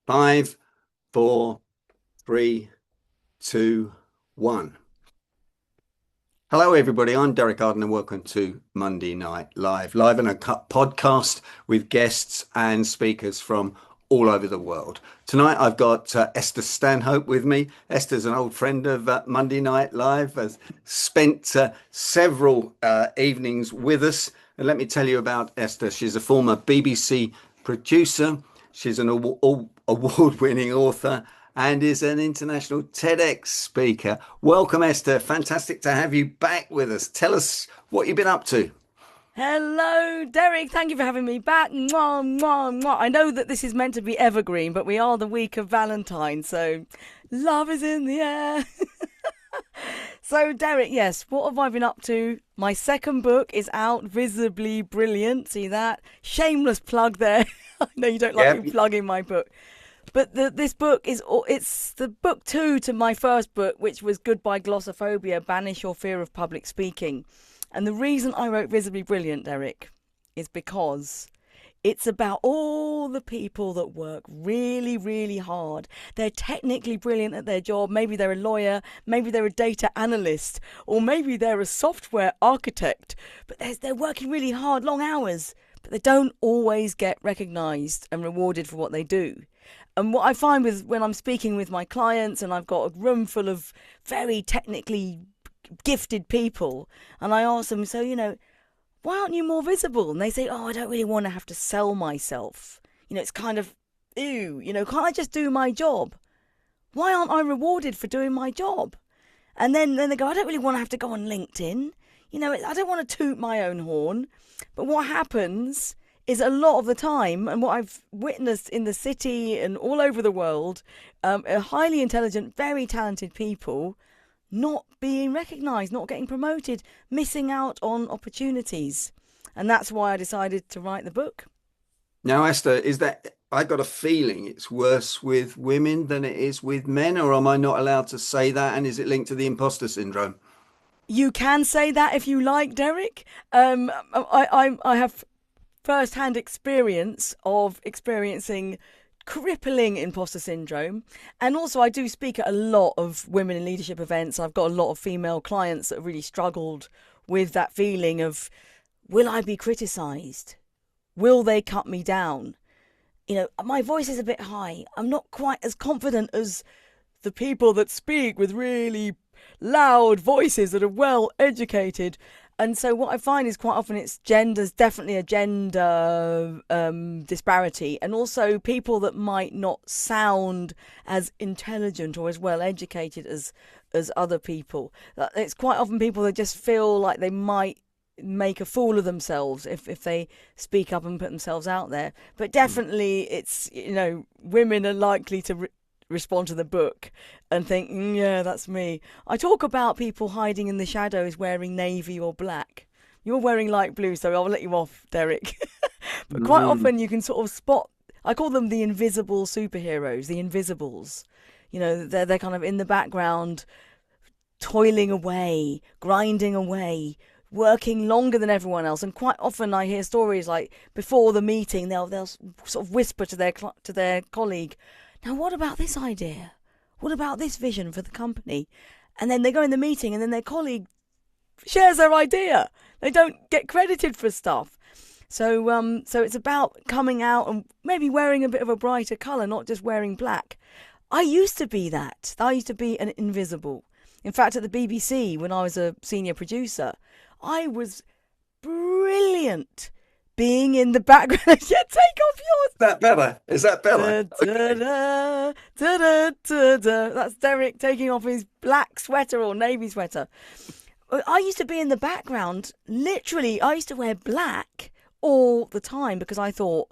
Five, four, three, two, one. Hello, everybody. I'm Derek Arden, and welcome to Monday Night Live, live in a podcast with guests and speakers from all over the world. Tonight, I've got Esther Stanhope with me. Esther's an old friend of Monday Night Live, has spent several evenings with us. And let me tell you about Esther. She's a former BBC producer. She's an award-winning author and is an international TEDx speaker. Welcome, Esther. Fantastic to have you back with us. Tell us what you've been up to. Hello, Derek. Thank you for having me back. Mwah, mwah, mwah. I know that this is meant to be evergreen, but we are the week of Valentine's, so love is in the air. So, Derek, yes, what have I been up to? My second book is out, Visibly Brilliant. See that? Shameless plug there. I know you don't like Yeah. me plugging my book. But this book it's the book two to my first book, which was Goodbye Glossophobia, Banish Your Fear of Public Speaking. And the reason I wrote Visibly Brilliant, Derek, is because it's about all the people that work really, really hard. They're technically brilliant at their job. Maybe they're a lawyer, maybe they're a data analyst, or maybe they're a software architect. But they're working really hard, long hours, but they don't always get recognised and rewarded for what they do. And what I find with when I'm speaking with my clients and I've got a room full of very technically gifted people, and I ask them, so, why aren't you more visible? And they say, oh, I don't really want to have to sell myself. It's kind of, ew, can't I just do my job? Why aren't I rewarded for doing my job? And then they go, I don't really want to have to go on LinkedIn. I don't want to toot my own horn. But what happens is a lot of the time, and what I've witnessed in the city and all over the world, are highly intelligent, very talented people not being recognised, not getting promoted, missing out on opportunities. And that's why I decided to write the book. Now, Esther, is that I got a feeling it's worse with women than it is with men, or am I not allowed to say that? And is it linked to the imposter syndrome? You can say that if you like, Derek. I have first-hand experience of experiencing crippling imposter syndrome, and also I do speak at a lot of women in leadership events. I've got a lot of female clients that have really struggled with that feeling of, will I be criticized? Will they cut me down? My voice is a bit high. I'm not quite as confident as the people that speak with really loud voices that are well educated. And so what I find is quite often there's definitely a gender disparity, and also people that might not sound as intelligent or as well educated as other people. It's quite often people that just feel like they might make a fool of themselves if they speak up and put themselves out there. But definitely it's, women are likely to respond to the book and think, yeah, that's me. I talk about people hiding in the shadows wearing navy or black. You're wearing light blue, so I'll let you off, Derek. But quite Mm. often you can sort of spot, I call them the invisible superheroes, the invisibles. They're kind of in the background, toiling away, grinding away, working longer than everyone else. And quite often I hear stories like before the meeting, they'll sort of whisper to their colleague, now, what about this idea? What about this vision for the company? And then they go in the meeting and then their colleague shares their idea. They don't get credited for stuff. So it's about coming out and maybe wearing a bit of a brighter colour, not just wearing black. I used to be that. I used to be an invisible. In fact, at the BBC, when I was a senior producer, I was brilliant being in the background. Yeah, take off yours. Is that better? Is that better? Da, da, da, da, da, da, da. That's Derek taking off his black sweater or navy sweater. I used to be in the background. Literally, I used to wear black all the time because I thought,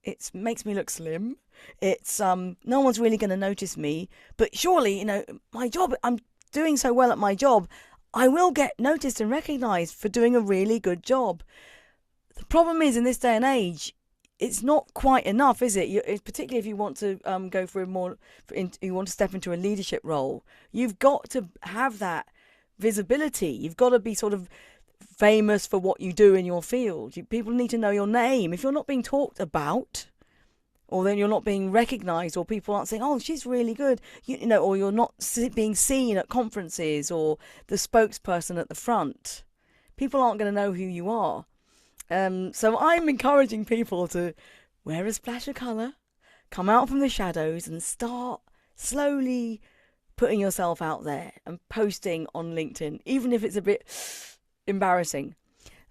it makes me look slim. It's no one's really going to notice me. But surely, my job, I'm doing so well at my job, I will get noticed and recognised for doing a really good job. The problem is, in this day and age, it's not quite enough, is it? Particularly if you want to go for you want to step into a leadership role, you've got to have that visibility. You've got to be sort of famous for what you do in your field. People need to know your name. If you're not being talked about, or then you're not being recognized, or people aren't saying, oh, she's really good, you know, or you're not being seen at conferences or the spokesperson at the front. People aren't going to know who you are. So I'm encouraging people to wear a splash of colour, come out from the shadows, and start slowly putting yourself out there and posting on LinkedIn, even if it's a bit embarrassing.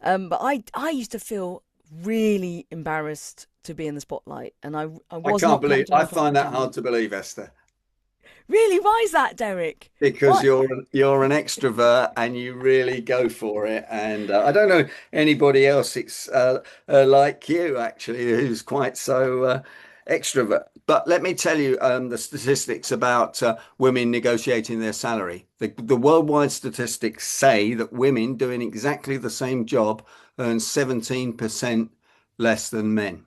But I used to feel really embarrassed to be in the spotlight, and I I was can't not believe, I comfortable find that talking. hard to believe, Esther. Really, why is that, Derek? Because What? you're an extrovert and you really go for it. And I don't know anybody else like you actually who's quite so extrovert. But let me tell you the statistics about women negotiating their salary. The worldwide statistics say that women doing exactly the same job earn 17% less than men.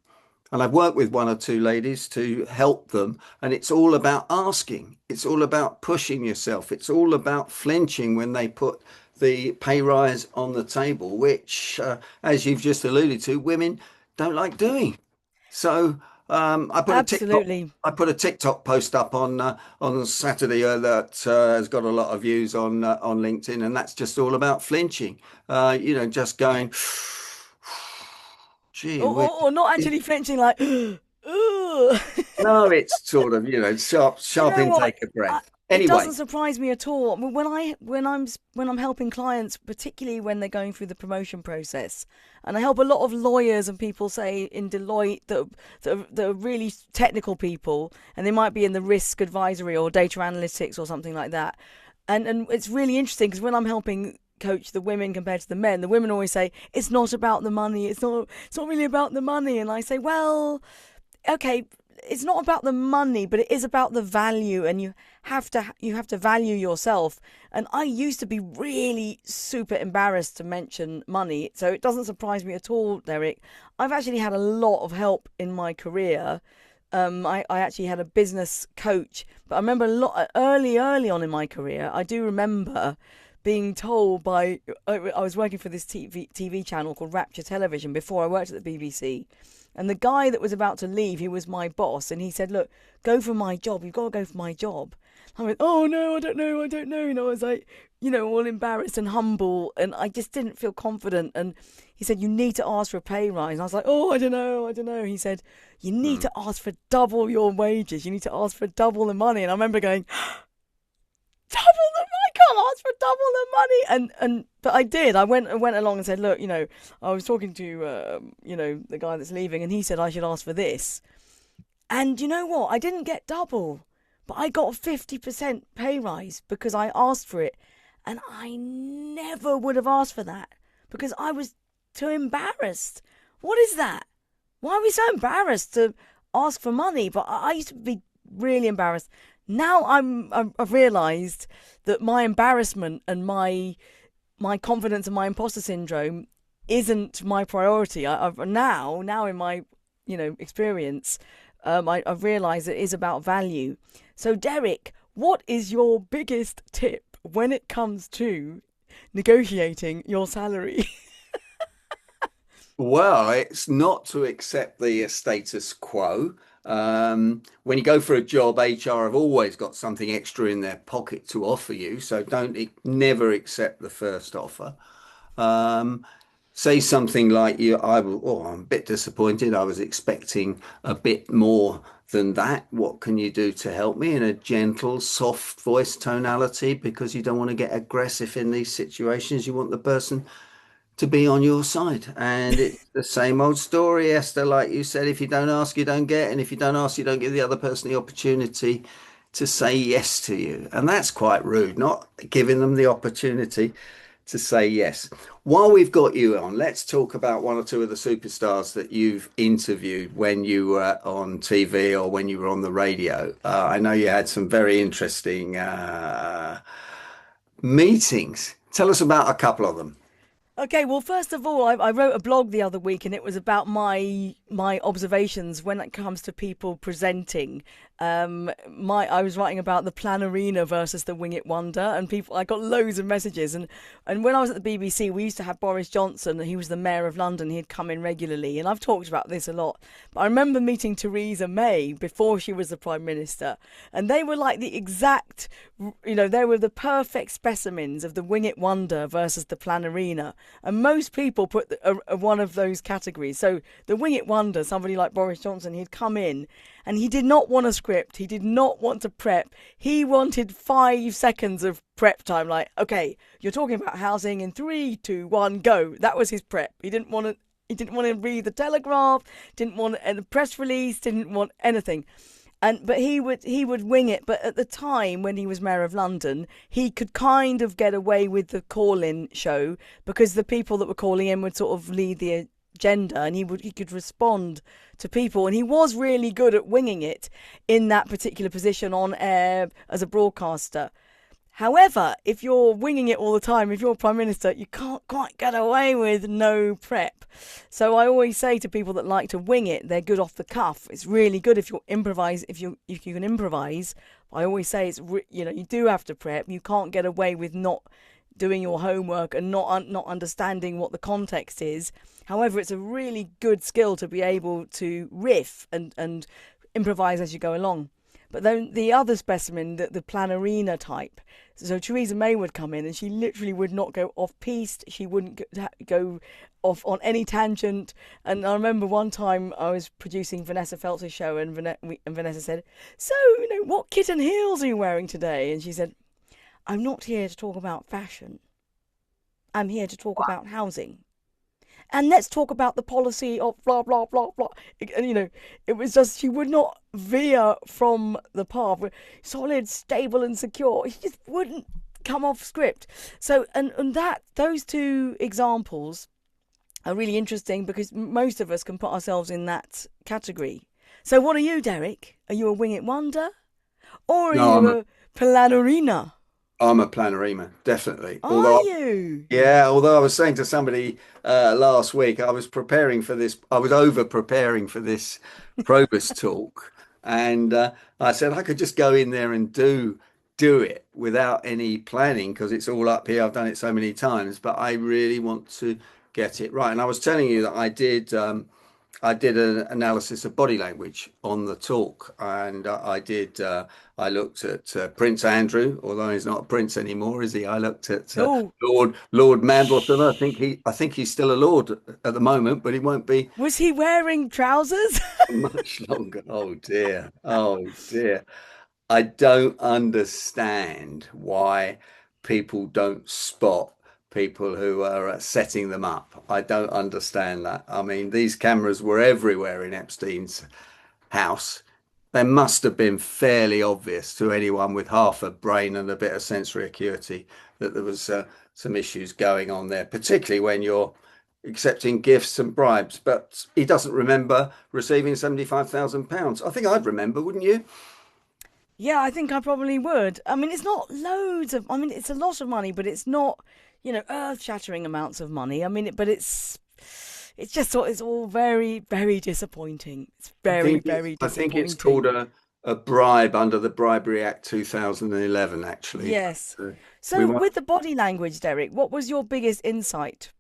And I've worked with one or two ladies to help them, and it's all about asking. It's all about pushing yourself. It's all about flinching when they put the pay rise on the table, which, as you've just alluded to, women don't like doing. So Absolutely. I put a TikTok post up on Saturday that has got a lot of views on LinkedIn, and that's just all about flinching. Just going, gee Or, whiz. or not actually flinching, like, ooh. No, it's sort of, Do you sharp know what? intake of breath. It Anyway, doesn't surprise me at all. I mean, when I'm helping clients, particularly when they're going through the promotion process, and I help a lot of lawyers and people, say in Deloitte, that are really technical people, and they might be in the risk advisory or data analytics or something like that. And it's really interesting because when I'm helping coach the women compared to the women always say it's not about the money. It's not really about the money. And I say, well, okay, it's not about the money, but it is about the value, and you have to value yourself. And I used to be really super embarrassed to mention money, so it doesn't surprise me at all, Derek. I've actually had a lot of help in my career. I actually had a business coach, but I remember a lot early on in my career. I do remember being told by I was working for this TV channel called Rapture Television before I worked at the BBC, and the guy that was about to leave, he was my boss, and he said, "Look, go for my job. You've got to go for my job." I went, "Oh no, I don't know, I don't know." And I was like, all embarrassed and humble, and I just didn't feel confident. And he said, "You need to ask for a pay rise." And I was like, "Oh, I don't know, I don't know." He said, "You need hmm, to ask for double your wages. You need to ask for double the money." And I remember going, double the I can't ask for double the money, and but I did. I went along and said, look, I was talking to the guy that's leaving, and he said I should ask for this. And you know what? I didn't get double, but I got a 50% pay rise because I asked for it, and I never would have asked for that because I was too embarrassed. What is that? Why are we so embarrassed to ask for money? But I used to be really embarrassed. Now I've realised that my embarrassment and my confidence and my imposter syndrome isn't my priority. I've now in my experience, I've realised it is about value. So Derek, what is your biggest tip when it comes to negotiating your salary? well, it's not to accept the status quo. When you go for a job, HR have always got something extra in their pocket to offer you, so don't never accept the first offer. Um, Say something like I'm a bit disappointed. I was expecting a bit more than that. What can you do to help me in a gentle, soft voice tonality? Because you don't want to get aggressive in these situations. You want the person to be on your side. And it's the same old story, Esther. Like you said, if you don't ask, you don't get. And if you don't ask, you don't give the other person the opportunity to say yes to you. And that's quite rude, not giving them the opportunity to say yes. While we've got you on, let's talk about one or two of the superstars that you've interviewed when you were on TV or when you were on the radio. I know you had some very interesting meetings. Tell us about a couple of them. Okay, well, first of all, I wrote a blog the other week, and it was about my observations when it comes to people presenting. I was writing about the Planarina versus the Wing It Wonder, and people I got loads of messages. And when I was at the BBC, we used to have Boris Johnson. He was the mayor of London. He'd come in regularly, and I've talked about this a lot. But I remember meeting Theresa May before she was the Prime Minister, and they were like the exact, they were the perfect specimens of the Wing It Wonder versus the Planarina. And most people put one of those categories. So the Wing It Wonder, somebody like Boris Johnson, he'd come in and he did not want a script. He did not want to prep. He wanted 5 seconds of prep time. Like, okay, you're talking about housing in 3, 2, 1, go. That was his prep. He didn't want to. He didn't want to read the Telegraph. Didn't want a press release. Didn't want anything. But he would wing it. But at the time when he was mayor of London, he could kind of get away with the call-in show because the people that were calling in would sort of lead the agenda, and he could respond to people, and he was really good at winging it in that particular position on air as a broadcaster. However, if you're winging it all the time, if you're Prime Minister, you can't quite get away with no prep. So I always say to people that like to wing it, they're good off the cuff. It's really good if you improvise. If you can improvise, I always say you do have to prep. You can't get away with not doing your homework and not understanding what the context is. However, it's a really good skill to be able to riff and improvise as you go along. But then the other specimen, the Planarina type, so Theresa May would come in and she literally would not go off-piste. She wouldn't go off on any tangent. And I remember one time I was producing Vanessa Feltz's show, and Vanessa said, "So, what kitten heels are you wearing today?" And she said, "I'm not here to talk about fashion. I'm here to talk about housing. And let's talk about the policy of blah, blah, blah, blah." And, it was just, she would not veer from the path. Solid, stable and secure. She just wouldn't come off script. So, and those two examples are really interesting because most of us can put ourselves in that category. So what are you, Derek? Are you a wing it wonder? Or are No, you a Planarina? I'm a Planarima, definitely. Are you? Although I was saying to somebody last week, I was preparing for this, I was over preparing for this Probus talk, and I said I could just go in there and do it without any planning because it's all up here. I've done it so many times, but I really want to get it right. And I was telling you that I did an analysis of body language on the talk, and I looked at Prince Andrew, although he's not a prince anymore, is he? I looked at Oh, Lord Mandleton. I think he's still a lord at the moment, but he won't be was he wearing trousers? much longer. Oh dear, oh dear. I don't understand why people don't spot people who are setting them up. I don't understand that. I mean, these cameras were everywhere in Epstein's house. They must have been fairly obvious to anyone with half a brain and a bit of sensory acuity that there was some issues going on there, particularly when you're accepting gifts and bribes. But he doesn't remember receiving £75,000. I think I'd remember, wouldn't you? Yeah, I think I probably would. I mean, it's not loads of, I mean, it's a lot of money, but it's not, earth-shattering amounts of money. I mean, but it's just it's all very, very disappointing. It's very, very I think it's called disappointing. a bribe under the Bribery Act 2011, actually. Yes. Uh, we So won't. with the body language, Derek, what was your biggest insight?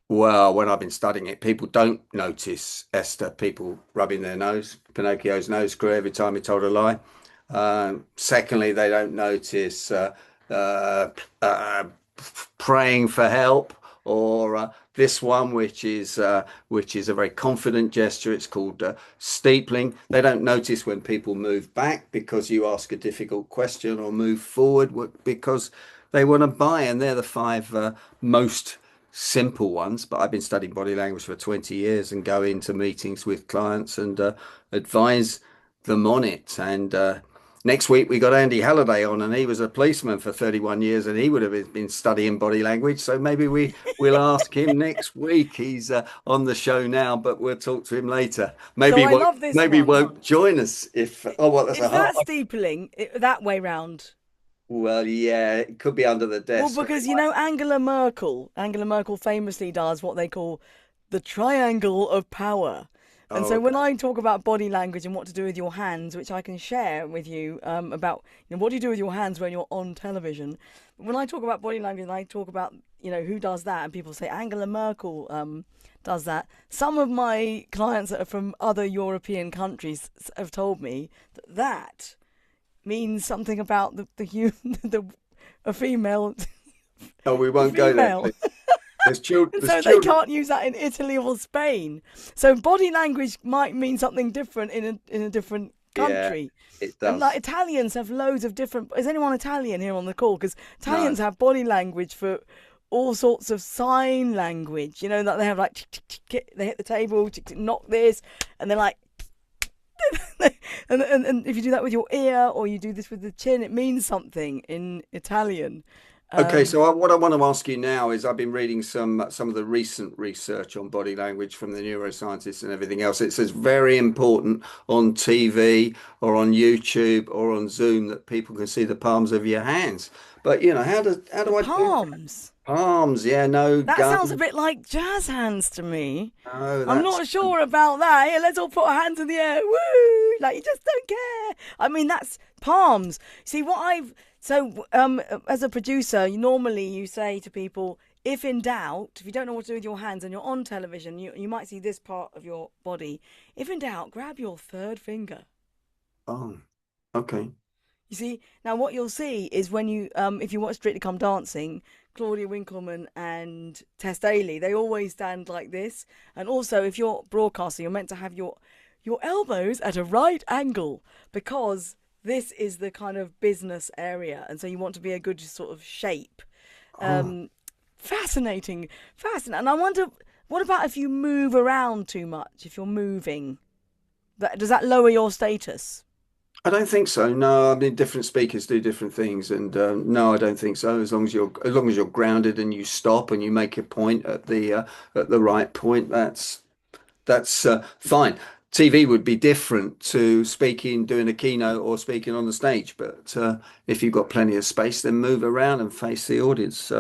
Well, when I've been studying it, people don't notice Esther, people rubbing their nose, Pinocchio's nose grew every time he told a lie. Secondly, they don't notice uh, uh, praying for help, or this one, which is a very confident gesture. It's called steepling. They don't notice when people move back because you ask a difficult question, or move forward because they want to buy, and they're the five most simple ones. But I've been studying body language for 20 years and go into meetings with clients and advise them on it. And next week we got Andy Halliday on, and he was a policeman for 31 years, and he would have been studying body language. So maybe we'll ask him next week. He's on the show now, but we'll talk to him later. So I love this Maybe he one. won't join us if. Oh, what? That's a Is hard. that steepling that way round? Well, yeah, it could be under the Well, desk. because you know Angela Merkel famously does what they call the triangle of power. And Oh, so when okay. I talk about body language and what to do with your hands, which I can share with you about, what do you do with your hands when you're on television? When I talk about body language and I talk about, who does that, and people say Angela Merkel does that. Some of my clients that are from other European countries have told me that means something about the a female Oh, we a won't go there, female. please. There's children. And There's so they children. can't use that in Italy or Spain. So body language might mean something different in a different Yeah, country. it And like does. Italians have loads of different. Is anyone Italian here on the call? Because No. Italians have body language for all sorts of sign language. You know that they have like they hit the table, knock this, and they're like. And if you do that with your ear or you do this with the chin, it means something in Italian. Okay, Um, so what I want to ask you now is I've been reading some of the recent research on body language from the neuroscientists and everything else. It says very important on TV or on YouTube or on Zoom that people can see the palms of your hands. But how the do I do that? palms. Palms? Yeah, no That sounds a gun. bit like jazz hands to me. No, I'm that's not sure about that. Here, let's all put our hands in the air. Woo! Like you just don't care. I mean, that's palms. See what I've as a producer, normally you say to people, if in doubt, if you don't know what to do with your hands and you're on television, you might see this part of your body. If in doubt, grab your third finger. oh, okay. You see, now what you'll see is when if you watch Strictly Come Dancing, Claudia Winkleman and Tess Daly, they always stand like this. And also, if you're broadcasting, you're meant to have your elbows at a right angle because this is the kind of business area, and so you want to be a good sort of shape. Oh. Um, fascinating. And I wonder, what about if you move around too much? If you're moving, does that lower your status? I don't think so. No, I mean different speakers do different things, and no, I don't think so. As long as you're grounded and you stop and you make a point at the right point, that's fine. TV would be different to speaking, doing a keynote or speaking on the stage, but if you've got plenty of space, then move around and face the audience.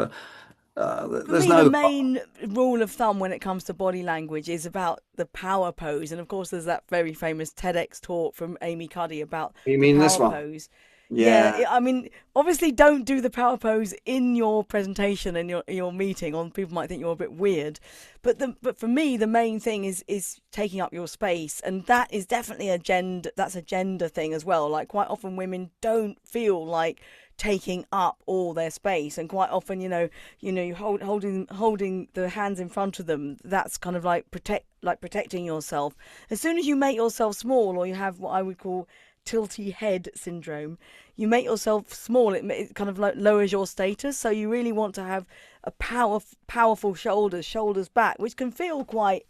For There's me, the no. main rule of thumb when it comes to body language is about the power pose. And of course, there's that very famous TEDx talk from Amy Cuddy about You the mean this power one? pose. Yeah, Yeah. I mean, obviously, don't do the power pose in your presentation and your meeting. On people might think you're a bit weird, but for me, the main thing is taking up your space, and that is definitely a gender. That's a gender thing as well. Like quite often, women don't feel like taking up all their space, and quite often, you holding the hands in front of them. That's kind of like protecting yourself. As soon as you make yourself small, or you have what I would call tilty head syndrome, you make yourself small, it kind of like lowers your status. So you really want to have a powerful shoulders back, which can feel quite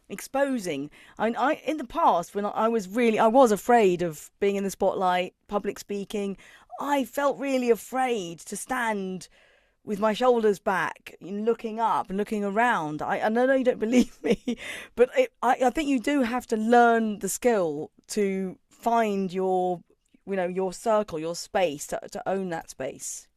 exposing. I in the past when I was afraid of being in the spotlight, public speaking. I felt really afraid to stand with my shoulders back, looking up and looking around. I know you don't believe me, but I think you do have to learn the skill to find your circle, your space, to own that space.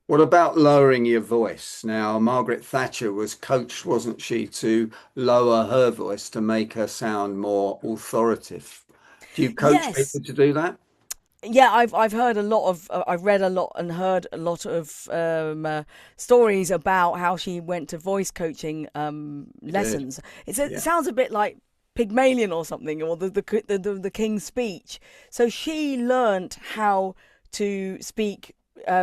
What about lowering your voice? Now, Margaret Thatcher was coached, wasn't she, to lower her voice to make her sound more authoritative. Do you coach Yes. people to do that? Yeah, I've heard a lot of I've read a lot and heard a lot of stories about how she went to voice coaching She did. lessons. It Yeah. sounds a bit like Pygmalion or something, or the King's Speech. So she learnt how to speak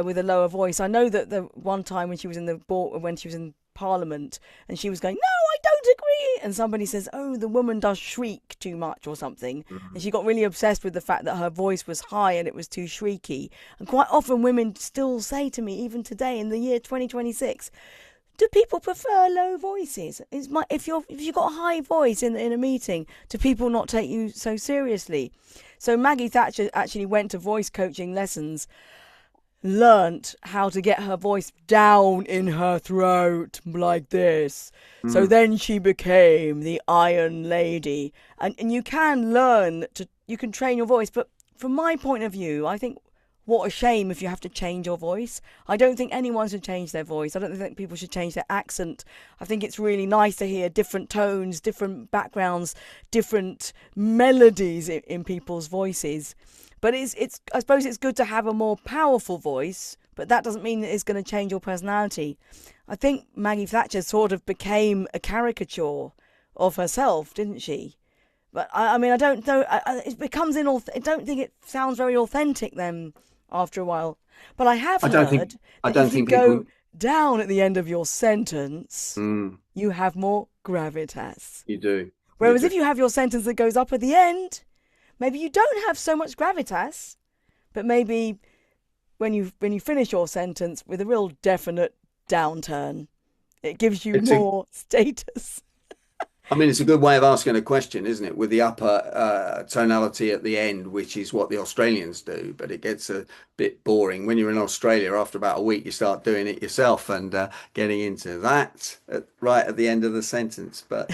with a lower voice. I know that the one time when she was in when she was in Parliament, and she was going, "No, I don't agree," and somebody says, "Oh, the woman does shriek too much" or something, and Mhm. she got really obsessed with the fact that her voice was high and it was too shrieky. And quite often, women still say to me, even today in the year 2026, do people prefer low voices? If you've got a high voice in a meeting, do people not take you so seriously? So Maggie Thatcher actually went to voice coaching lessons, learnt how to get her voice down in her throat like this. So Mm. then she became the Iron Lady. And you can train your voice, but from my point of view, I think what a shame if you have to change your voice. I don't think anyone should change their voice. I don't think people should change their accent. I think it's really nice to hear different tones, different backgrounds, different melodies in people's voices. But it's I suppose it's good to have a more powerful voice, but that doesn't mean that it's going to change your personality. I think Maggie Thatcher sort of became a caricature of herself, didn't she? But I mean, I don't know. It becomes I don't think it sounds very authentic then after a while. But I have I don't think heard I that don't if you think go people. down at the end of your sentence, Mm, you have more gravitas. you do, you Whereas do. if you have your sentence that goes up at the end, maybe you don't have so much gravitas, but maybe when you finish your sentence with a real definite downturn, it gives you It's a more status. I mean, it's a good way of asking a question, isn't it? With the upper tonality at the end, which is what the Australians do, but it gets a bit boring. When you're in Australia, after about a week, you start doing it yourself and getting into that right at the end of the sentence. But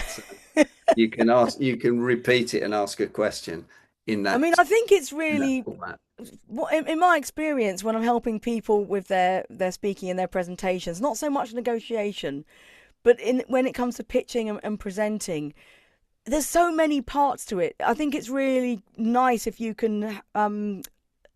you can repeat it and ask a question in I mean, that I think it's in that really, format. in my experience, when I'm helping people with their speaking and their presentations, not so much negotiation, but when it comes to pitching and presenting, there's so many parts to it. I think it's really nice if you can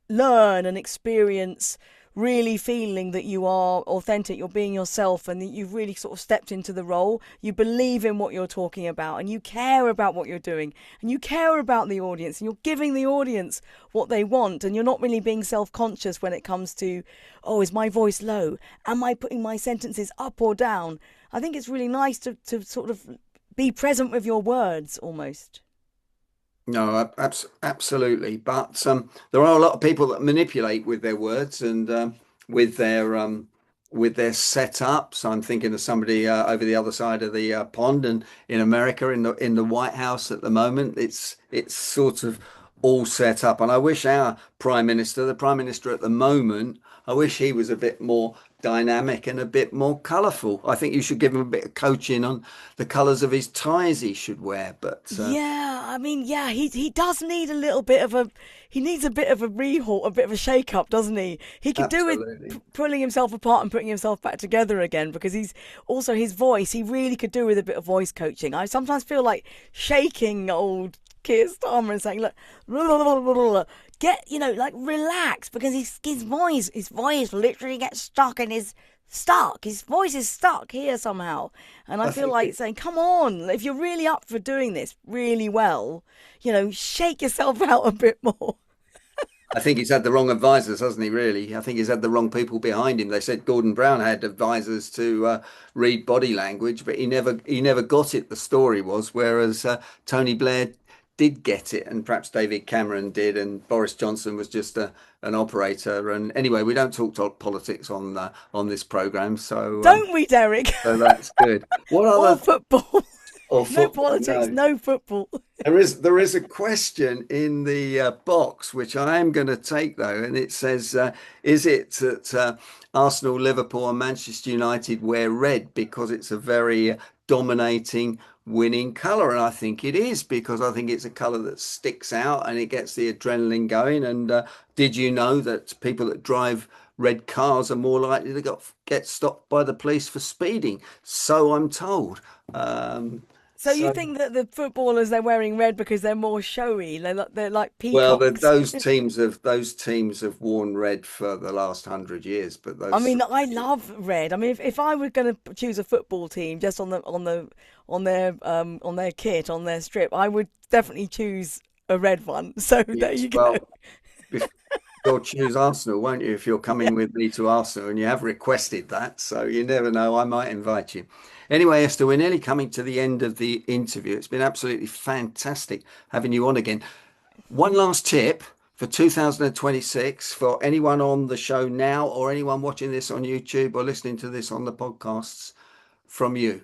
learn and experience really feeling that you are authentic, you're being yourself, and that you've really sort of stepped into the role. You believe in what you're talking about, and you care about what you're doing, and you care about the audience, and you're giving the audience what they want, and you're not really being self-conscious when it comes to, oh, is my voice low? Am I putting my sentences up or down? I think it's really nice to sort of be present with your words almost. No, absolutely. But there are a lot of people that manipulate with their words and with their with their setups. I'm thinking of somebody over the other side of the pond and in America in the White House at the moment. It's sort of all set up. And I wish our Prime Minister, the Prime Minister at the moment, I wish he was a bit more dynamic and a bit more colourful. I think you should give him a bit of coaching on the colours of his ties he should wear. But Yeah, I mean, yeah, he does need a little bit of a he needs a bit of a rehaul, a bit of a shake up, doesn't he? He could do with absolutely. pulling himself apart and putting himself back together again because he's also his voice. He really could do with a bit of voice coaching. I sometimes feel like shaking old Keir Starmer and saying, "Look, get like relax," because his voice literally gets stuck in his stuck. His voice is stuck here somehow. And I I feel think like it, saying, come on, if you're really up for doing this really well, shake yourself out a bit more. I think he's had the wrong advisors, hasn't he, really? I think he's had the wrong people behind him. They said Gordon Brown had advisors to read body language, but he never got it, the story was, whereas Tony Blair did get it, and perhaps David Cameron did, and Boris Johnson was just an operator. And anyway, we don't talk politics on this program, Don't we, Derek? so that's good. What Or other football. or No football? politics, No. no football. There is a question in the box which I am going to take though, and it says, "Is it that Arsenal, Liverpool, and Manchester United wear red because it's a very dominating, winning colour?" And I think it is because I think it's a colour that sticks out and it gets the adrenaline going. And did you know that people that drive red cars are more likely to get stopped by the police for speeding? So I'm told. So you So. think that the footballers, they're wearing red because they're more showy? They're like Well, peacocks. those teams have worn red for the last 100 years, but I those mean, I love red. I mean, if I were going to choose a football team just on their kit, on their strip, I would definitely choose a red one. So there yes, you go. well, if you'll choose Arsenal, won't you? If you're Yeah. coming with me to Arsenal, and you have requested that, so you never know, I might invite you. Anyway, Esther, we're nearly coming to the end of the interview. It's been absolutely fantastic having you on again. One last tip for 2026 for anyone on the show now or anyone watching this on YouTube or listening to this on the podcasts from you.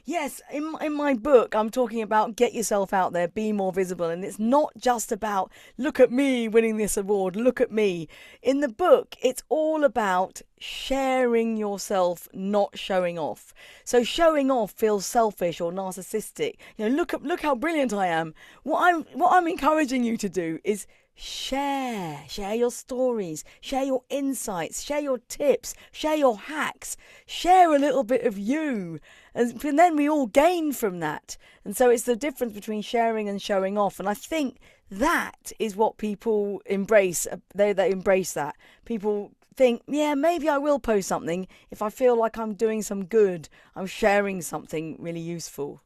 Yes, in my book, I'm talking about get yourself out there, be more visible. And it's not just about, look at me winning this award, look at me. In the book, it's all about sharing yourself, not showing off. So showing off feels selfish or narcissistic. Look how brilliant I am. What I'm encouraging you to do is share your stories, share your insights, share your tips, share your hacks, share a little bit of you, and then we all gain from that. And so it's the difference between sharing and showing off, and I think that is what people embrace. They embrace that. People think, yeah, maybe I will post something if I feel like I'm doing some good, I'm sharing something really useful.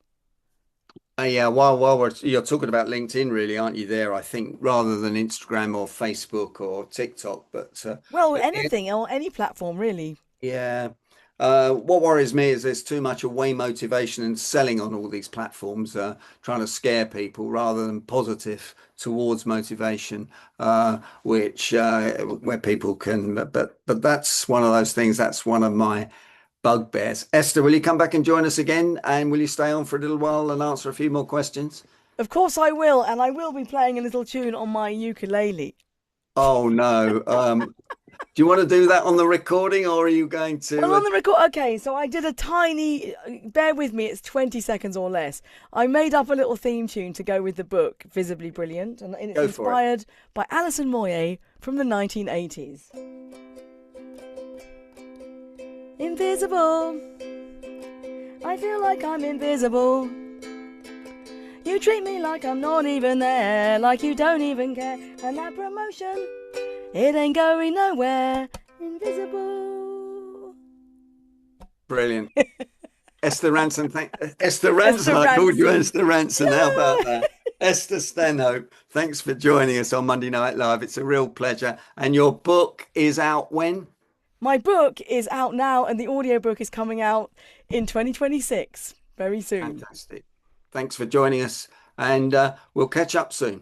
Yeah, you're talking about LinkedIn, really, aren't you? There, I think, rather than Instagram or Facebook or TikTok, Well, but yeah, anything or any platform really. yeah. What worries me is there's too much away motivation and selling on all these platforms, trying to scare people rather than positive towards motivation, which where people can. But that's one of those things. That's one of my bugbears. Esther, will you come back and join us again? And will you stay on for a little while and answer a few more questions? Of course I will, and I will be playing a little tune on my ukulele. Oh no. Do you want to do that on the recording or are you going Well, to? on the record, okay, so I did a tiny, bear with me, it's 20 seconds or less. I made up a little theme tune to go with the book, Visibly Brilliant, and it's Go for it. inspired by Alison Moyet from the 1980s. Invisible, I feel like I'm invisible. You treat me like I'm not even there, like you don't even care. And that promotion, it ain't going nowhere. Invisible. Brilliant. Esther Ranson, Esther Ranson. Esther I called you Ranson. Esther Ranson. How about Yeah. that? Esther Stanhope, thanks for joining us on Monday Night Live. It's a real pleasure. And your book is out when? My book is out now, and the audiobook is coming out in 2026, very soon. Fantastic. Thanks for joining us, and we'll catch up soon.